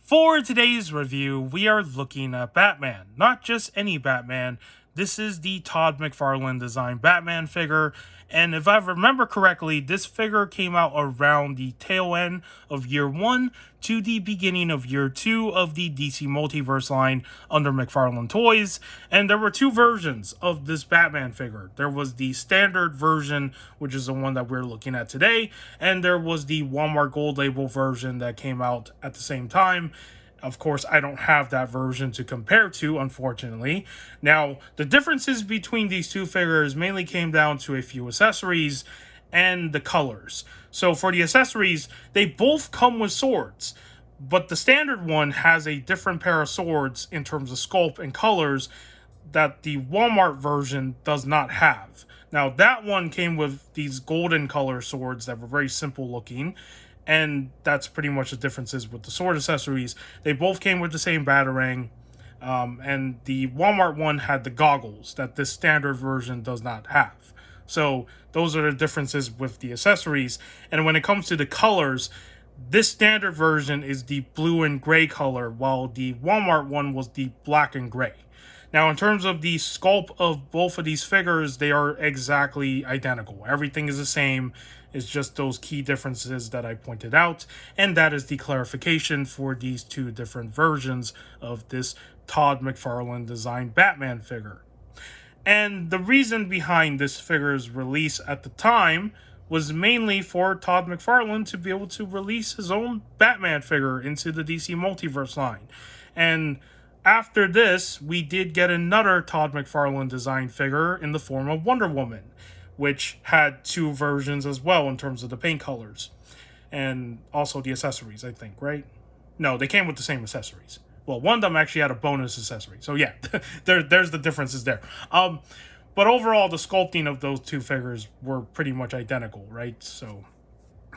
For today's review, we are looking at Batman. Not just any Batman. This is the Todd Mcfarlane designed Batman figure. And if I remember correctly, this figure came out around the tail end of year 1 to the beginning of year 2 of the DC Multiverse line under McFarlane Toys. And there were two versions of this Batman figure. There was the standard version, which is the one that we're looking at today, and there was the Walmart Gold Label version that came out at the same time. Of course, I don't have that version to compare to, unfortunately. Now, the differences between these two figures mainly came down to a few accessories and the colors. So for the accessories, they both come with swords, but the standard one has a different pair of swords in terms of sculpt and colors that the Walmart version does not have. Now, that one came with these golden color swords that were very simple looking, and that's pretty much the differences with the sword accessories. They both came with the same batarang, and the Walmart one had the goggles that this standard version does not have. So those are the differences with the accessories. And when it comes to the colors, this standard version is the blue and gray color, while the Walmart one was the black and gray. Now, in terms of the sculpt of both of these figures, they are exactly identical. Everything is the same. It's just those key differences that I pointed out, and that is the clarification for these two different versions of this Todd Mcfarlane designed Batman figure. And the reason behind this figure's release at the time was mainly for Todd Mcfarlane to be able to release his own Batman figure into the DC Multiverse line. And after this, we did get another Todd Mcfarlane designed figure in the form of Wonder Woman, which had two versions as well in terms of the paint colors and also the accessories, I think, right? No, they came with the same accessories. Well, one of them actually had a bonus accessory. So yeah, there's the differences there. But overall, the sculpting of those two figures were pretty much identical, right? So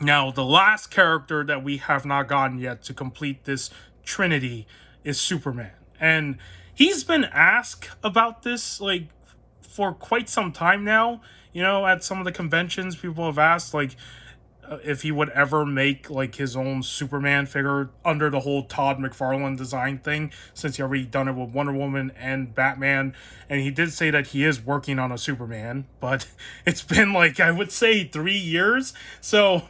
now the last character that we have not gotten yet to complete this trinity is Superman. And he's been asked about this, like, for quite some time now. You know, at some of the conventions, people have asked, like, if he would ever make, like, his own Superman figure under the whole Todd McFarlane design thing, since he already done it with Wonder Woman and Batman. And he did say that he is working on a Superman, but it's been, like, I would say 3 years. So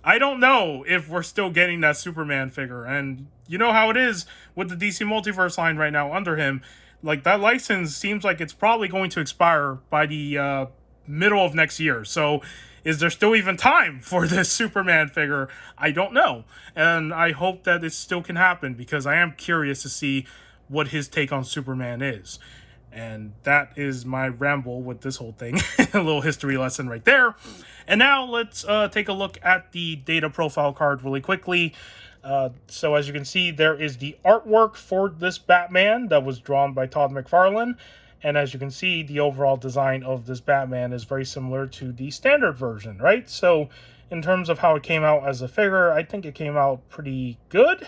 I don't know if we're still getting that Superman figure. And you know how it is with the DC Multiverse line right now under him. Like, that license seems like it's probably going to expire by the middle of next year. So is there still even time for this Superman figure? I don't know. And I hope that it still can happen, because I am curious to see what his take on Superman is. And that is my ramble with this whole thing. A little history lesson right there. And now let's take a look at the data profile card really quickly. So as you can see, there is the artwork for this Batman that was drawn by Todd McFarlane. And as you can see, the overall design of this Batman is very similar to the standard version, right? So in terms of how it came out as a figure, I think it came out pretty good.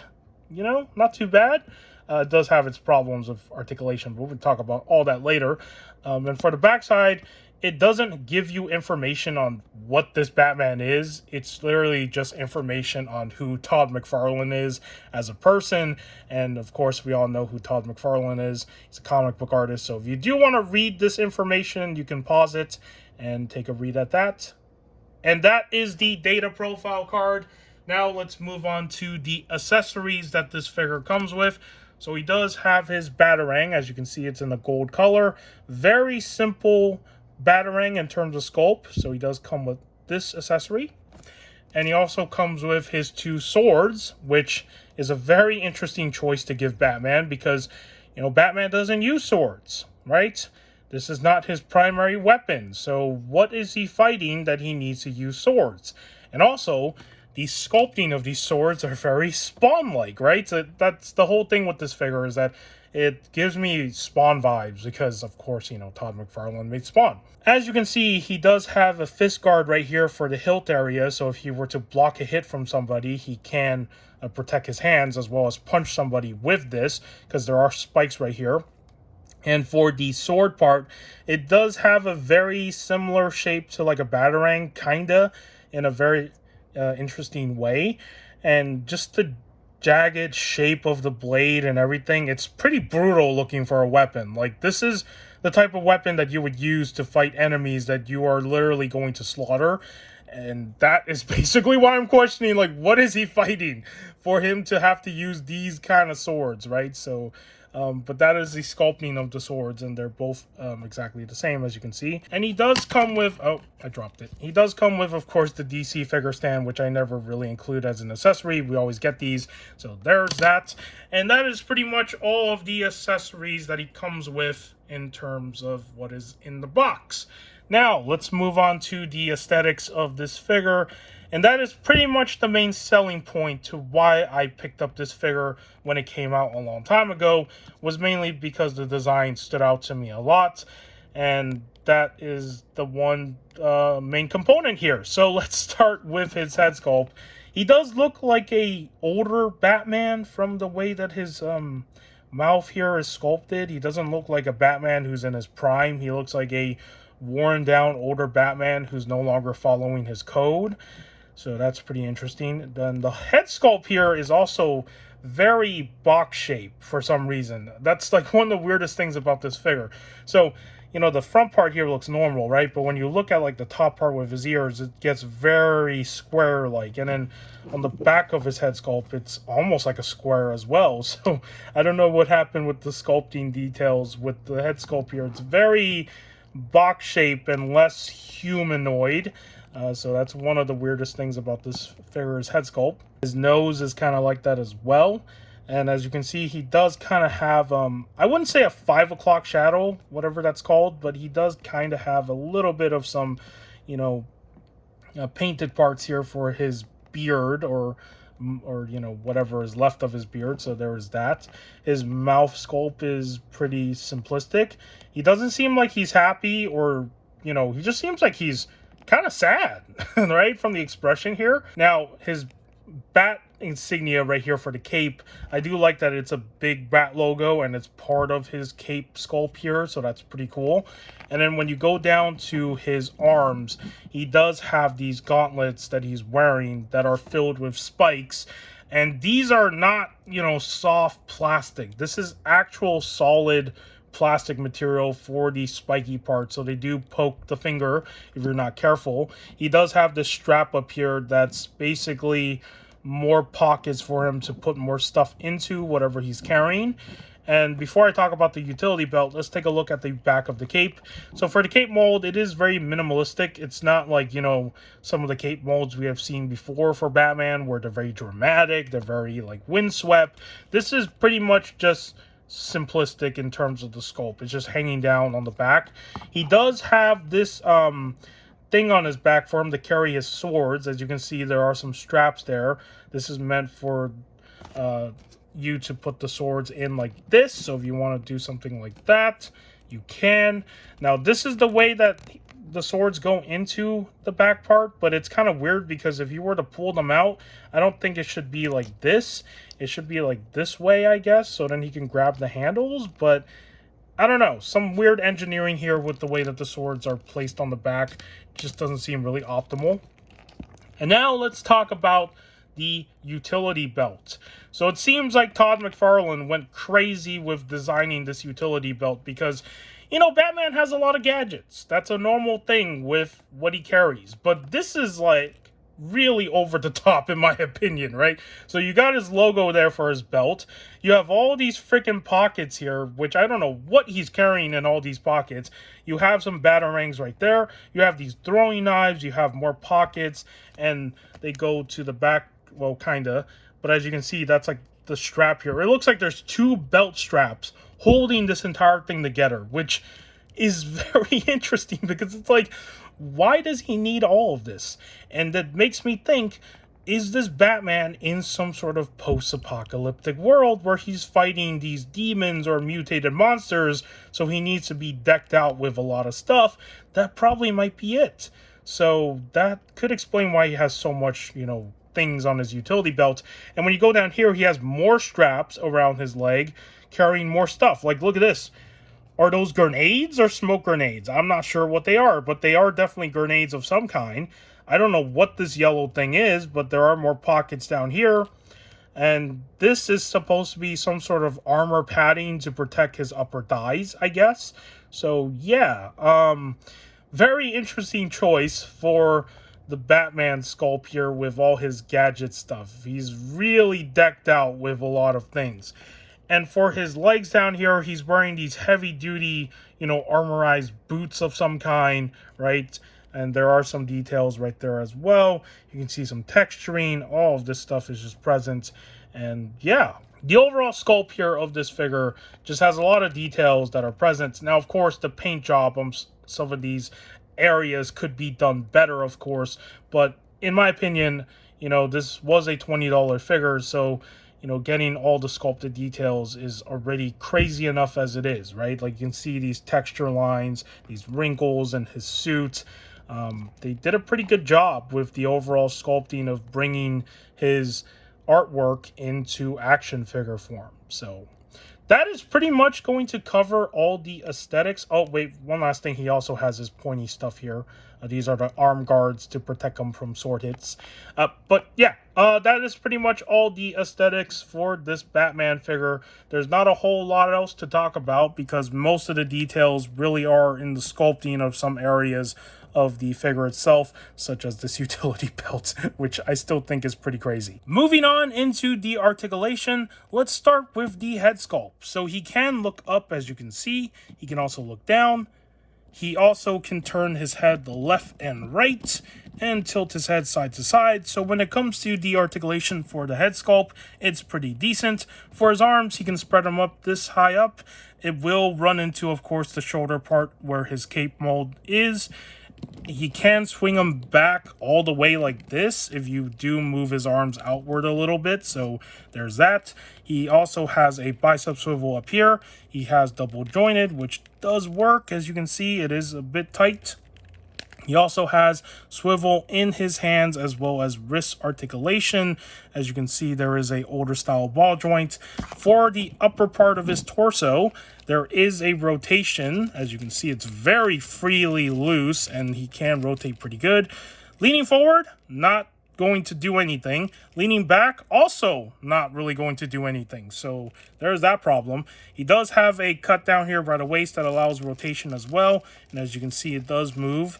You know, not too bad. It does have its problems of articulation, but we'll talk about all that later. And for the backside, it doesn't give you information on what this Batman is. It's literally just information on who Todd McFarlane is as a person. And of course, we all know who Todd McFarlane is. He's a comic book artist. So if you do want to read this information, you can pause it and take a read at that. And that is the data profile card. Now let's move on to the accessories that this figure comes with. So he does have his batarang. As you can see, it's in the gold color. Very simple batarang in terms of sculpt. So he does come with this accessory. And he also comes with his two swords, which is a very interesting choice to give Batman, because, you know, Batman doesn't use swords, right? This is not his primary weapon. So what is he fighting that he needs to use swords? And also, the sculpting of these swords are very Spawn-like, right? So that's the whole thing with this figure, is that it gives me Spawn vibes, because, of course, you know, Todd McFarlane made Spawn. As you can see, he does have a fist guard right here for the hilt area, so if he were to block a hit from somebody, he can protect his hands, as well as punch somebody with this, because there are spikes right here. And for the sword part, it does have a very similar shape to like a batarang, kinda, in a very interesting way. And just to jagged shape of the blade and everything, it's pretty brutal looking for a weapon. Like, this is the type of weapon that you would use to fight enemies that you are literally going to slaughter. And that is basically why I'm questioning, like, what is he fighting for him to have to use these kind of swords, right? So, but that is the sculpting of the swords, and they're both exactly the same, as you can see. And he does come with, oh, I dropped it. He does come with, of course, the DC figure stand, which I never really include as an accessory. We always get these, so there's that. And that is pretty much all of the accessories that he comes with in terms of what is in the box. Now, let's move on to the aesthetics of this figure, and that is pretty much the main selling point to why I picked up this figure when it came out a long time ago, was mainly because the design stood out to me a lot, and that is the one main component here. So let's start with his head sculpt. He does look like a older Batman from the way that his mouth here is sculpted. He doesn't look like a Batman who's in his prime. He looks like a worn down older Batman who's no longer following his code. So that's pretty interesting. Then the head sculpt here is also very box shaped for some reason. That's like one of the weirdest things about this figure. So, you know, the front part here looks normal, right? But when you look at like the top part with his ears, it gets very square like. And then on the back of his head sculpt, it's almost like a square as well. So I don't know what happened with the sculpting details with the head sculpt here. It's very box shape and less humanoid. So that's one of the weirdest things about this figure's head sculpt. His nose is kind of like that as well. And as you can see, he does kind of have, I wouldn't say a 5 o'clock shadow, whatever that's called, but he does kind of have a little bit of some, you know, painted parts here for his beard, or you know, whatever is left of his beard. So there is that. His mouth sculpt is pretty simplistic. He doesn't seem like he's happy, or, you know, he just seems like he's kind of sad, right, from the expression here. Now, his bat insignia right here for the cape, I do like that it's a big bat logo and it's part of his cape sculpt here, so that's pretty cool. And then when you go down to his arms, he does have these gauntlets that he's wearing that are filled with spikes, and these are not, you know, soft plastic. This is actual solid plastic material for the spiky part, so they do poke the finger if you're not careful. He does have this strap up here that's basically more pockets for him to put more stuff into whatever he's carrying. And before I talk about the utility belt, let's take a look at the back of the cape. So for the cape mold, it is very minimalistic. It's not like, you know, some of the cape molds we have seen before for Batman, where they're very dramatic, they're very like windswept. This is pretty much just simplistic in terms of the sculpt. It's just hanging down on the back. He does have this thing on his back for him to carry his swords. As you can see, there are some straps there. This is meant for you to put the swords in like this. So if you want to do something like that, you can. Now, this is the way that the swords go into the back part, but it's kind of weird because if you were to pull them out, I don't think it should be like this. It should be like this way, I guess, so then he can grab the handles. But I don't know, some weird engineering here with the way that the swords are placed on the back just doesn't seem really optimal. And now let's talk about the utility belt. So it seems like Todd Mcfarlane went crazy with designing this utility belt because, you know, Batman has a lot of gadgets. That's a normal thing with what he carries. But this is like really over the top, in my opinion, right? So you got his logo there for his belt. You have all these freaking pockets here, which I don't know what he's carrying in all these pockets. You have some batarangs right there. You have these throwing knives. You have more pockets, and they go to the back, well, kind of. But as you can see, that's like the strap here. It looks like there's 2 belt straps holding this entire thing together, which is very interesting because it's like, why does he need all of this? And that makes me think, is this Batman in some sort of post-apocalyptic world where he's fighting these demons or mutated monsters, so he needs to be decked out with a lot of stuff? That probably might be it. So that could explain why he has so much, you know, things on his utility belt. And when you go down here, he has more straps around his leg, carrying more stuff. Like, look at this. Are those grenades or smoke grenades? I'm not sure what they are, but they are definitely grenades of some kind. I don't know what this yellow thing is, but there are more pockets down here. And this is supposed to be some sort of armor padding to protect his upper thighs, I guess. So yeah, very interesting choice for the Batman sculpt here with all his gadget stuff. He's really decked out with a lot of things. And for his legs down here, he's wearing these heavy duty, armorized boots of some kind, right? And there are some details right there as well. You can see some texturing. All of this stuff is just present. And yeah, the overall sculpt here of this figure just has a lot of details that are present. Now, of course, the paint job on some of these areas could be done better, of course. But in my opinion, this was a $20 figure. So, getting all the sculpted details is already crazy enough as it is, right? Like you can see these texture lines, these wrinkles in his suit. They did a pretty good job with the overall sculpting of bringing his artwork into action figure form. So that is pretty much going to cover all the aesthetics. Oh, wait, one last thing. He also has his pointy stuff here. These are the arm guards to protect him from sword hits. But yeah, that is pretty much all the aesthetics for this Batman figure. There's not a whole lot else to talk about because most of the details really are in the sculpting of some areas of the figure itself, such as this utility belt, which I still think is pretty crazy. Moving on into the articulation, let's start with the head sculpt. So he can look up, as you can see. He can also look down. He also can turn his head left and right and tilt his head side to side. So when it comes to the articulation for the head sculpt, it's pretty decent. For his arms, he can spread them up this high up. It will run into, of course, the shoulder part where his cape mold is. He can swing them back all the way like this if you do move his arms outward a little bit. So there's that. He also has a bicep swivel up here. He has double jointed, which does work. As you can see, it is a bit tight. He also has swivel in his hands as well as wrist articulation. As you can see, there is a older style ball joint. For the upper part of his torso, there is a rotation. As you can see, it's very freely loose and he can rotate pretty good. Leaning forward, not going to do anything. Leaning back, also not really going to do anything. So there's that problem. He does have a cut down here by the waist that allows rotation as well. And as you can see, it does move.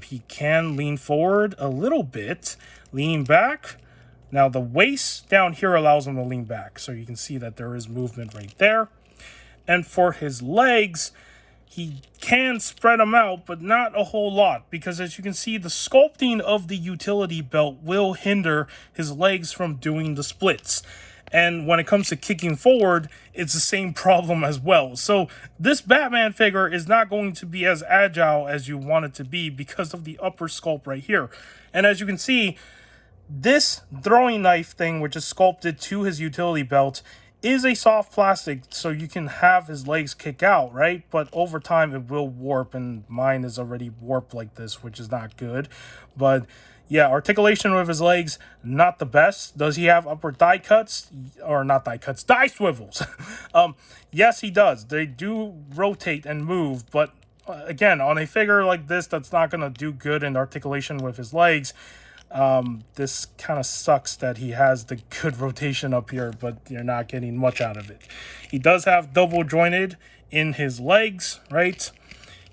He can lean forward a little bit, leaning back. Now the waist down here allows him to lean back. So you can see that there is movement right there. And for his legs, he can spread them out, but not a whole lot. Because as you can see, the sculpting of the utility belt will hinder his legs from doing the splits. And when it comes to kicking forward, it's the same problem as well. So this Batman figure is not going to be as agile as you want it to be because of the upper sculpt right here. And as you can see, this throwing knife thing, which is sculpted to his utility belt, is a soft plastic, so you can have his legs kick out, right? But over time, it will warp, and mine is already warped like this, which is not good. But yeah, articulation with his legs, not the best. Does he have upper thigh cuts? Or not thigh cuts, thigh swivels. Yes, he does. They do rotate and move, but again, on a figure like this that's not going to do good in articulation with his legs, this kind of sucks that he has the good rotation up here, but you're not getting much out of it. He does have double jointed in his legs, right?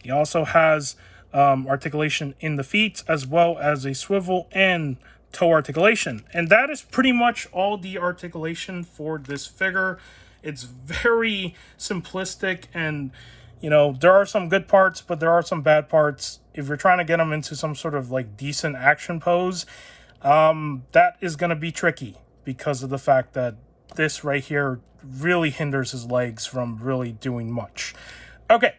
He also has articulation in the feet, as well as a swivel and toe articulation. And that is pretty much all the articulation for this figure. It's very simplistic, and there are some good parts, but there are some bad parts. If you're trying to get him into some sort of like decent action pose, that is going to be tricky because of the fact that this right here really hinders his legs from really doing much. Okay,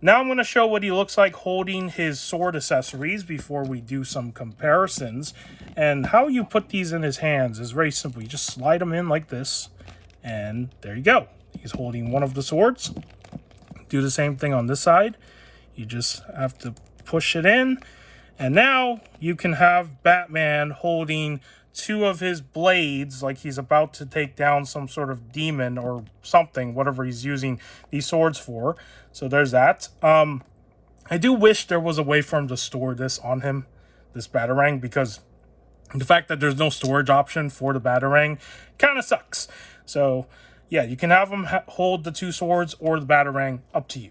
now I'm going to show what he looks like holding his sword accessories before we do some comparisons. And how you put these in his hands is very simple. You just slide them in like this, and there you go. He's holding one of the swords. Do the same thing on this side. You just have to push it in, and now you can have Batman holding two of his blades like he's about to take down some sort of demon or something, whatever he's using these swords for. So there's that. I do wish there was a way for him to store this on him, this Batarang, because The fact that there's no storage option for the Batarang kind of sucks. So, yeah, you can have him hold the 2 swords or the Batarang, up to you.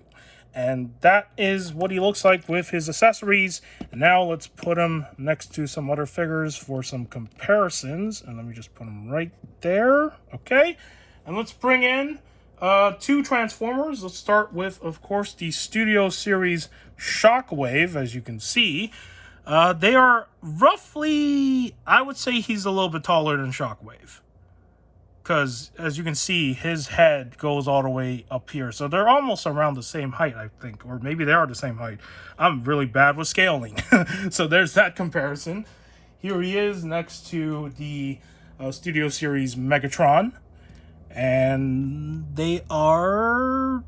And that is what he looks like with his accessories. And now let's put him next to some other figures for some comparisons. And let me just put him right there. Okay. And let's bring in 2 Transformers. Let's start with, of course, the Studio Series Shockwave, as you can see. They are roughly, I would say he's a little bit taller than Shockwave. Because, as you can see, his head goes all the way up here. So they're almost around the same height, I think. Or maybe they are the same height. I'm really bad with scaling. So there's that comparison. Here he is next to the Studio Series Megatron. And they are,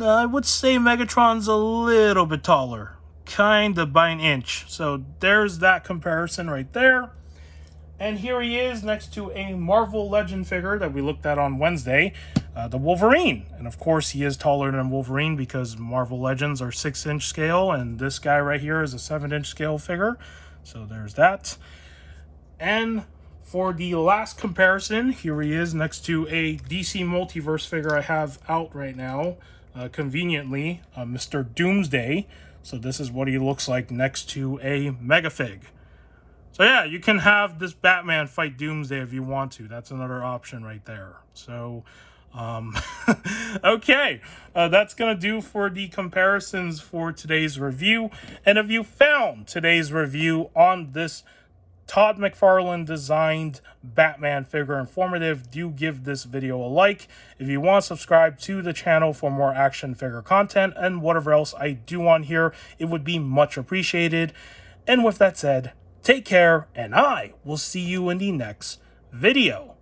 I would say Megatron's a little bit taller. Kind of by an inch. So there's that comparison right there. And here he is next to a Marvel Legend figure that we looked at on Wednesday, the Wolverine. And of course, he is taller than Wolverine because Marvel Legends are 6-inch scale, and this guy right here is a 7-inch scale figure. So there's that. And for the last comparison, here he is next to a DC Multiverse figure I have out right now, conveniently, Mr. Doomsday. So this is what he looks like next to a Megafig. So yeah, you can have this Batman fight Doomsday if you want to. That's another option right there. So, okay. That's going to do for the comparisons for today's review. And if you found today's review on this Todd Mcfarlane designed Batman figure informative, do give this video a like. If you want to subscribe to the channel for more action figure content and whatever else I do on here, it would be much appreciated. And with that said, take care, and I will see you in the next video.